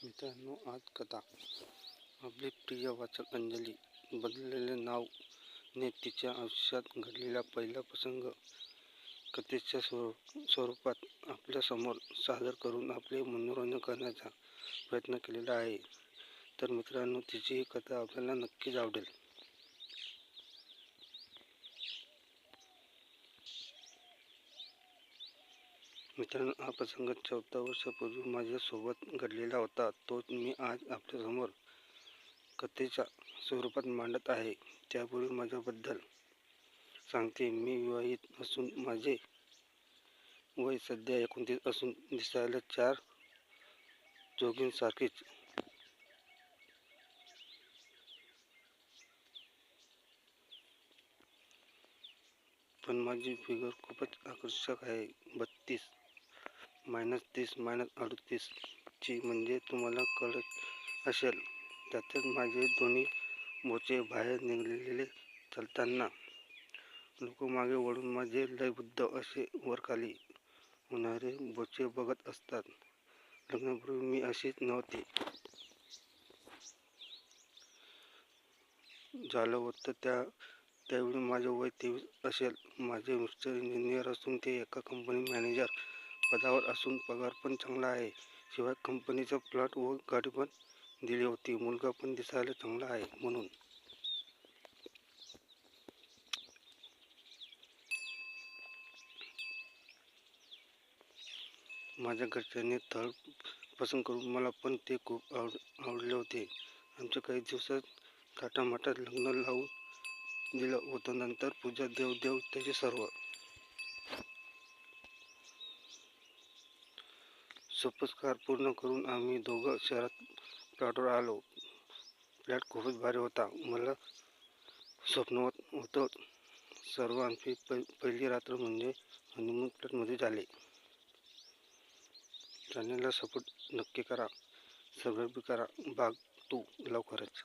मित्रांनो, आज कथा. आपली प्रिय वाचक अंजली बदललेले नाव ने तिच्या आयुष्यात घडलेला पहिला प्रसंग कथेच्या स्वरूपात आपल्यासमोर सादर करून आपले मनोरंजन करण्याचा प्रयत्न केलेला आहे. तर मित्रांनो, तिची ही कथा आपल्याला नक्कीच आवडेल. मित्रांनो, हा प्रसंग 14 वर्षापूर्वी माझ्यासोबत घडलेला होता. तोच मी आज आपल्यासमोर कथेच्या स्वरूपात मांडत आहे. त्यापूर्वी माझ्याबद्दल सांगते. मी विवाहित असून माझे वय सध्या 29 असून दिसायला 4 जोगींसारखेच. पण माझी फिगर खूपच आकर्षक आहे. 32 -30 -38 ची म्हणजे तुम्हाला कळत असेल. त्यातच माझे दोन्ही बोचे बाहेर निघालेले चालताना लोक मागे वळून माझे लयबुद्ध असे वरखाली होणारे बोचे बघत असतात. लग्नापूर्वी मी अशीच नव्हते. झालं होतं त्यावेळी माझे वय 23 असेल. माझे मिस्टर इंजिनियर असून ते एका कंपनीत मॅनेजर पदावर असून पगार पण चांगला आहे. शिवाय कंपनीचा प्लॉट व गाडी पण दिली होती. मुलगा पण दिसायला चांगला आहे म्हणून. माझ्या घरच्यांनी स्थळ पसंत करून मला पण ते खूप आवडले होते. आमचे काही दिवसात थाटामाटात लग्न लावून दिलं होतं. नंतर पूजा, देव त्याचे सर्व. सोपस्कार पूर्ण करून आम्ही दोघं शहरात प्लॉटवर आलो. फ्लॅट खूपच भारी होता. मला स्वप्नवत होतं सर्व. आमची पहिली रात्र म्हणजे हनीमून फ्लॅटमध्ये झाले. चॅनेलला सपोर्ट नक्की करा. सबस्क्राईब करा. भाग 2 लवकरच.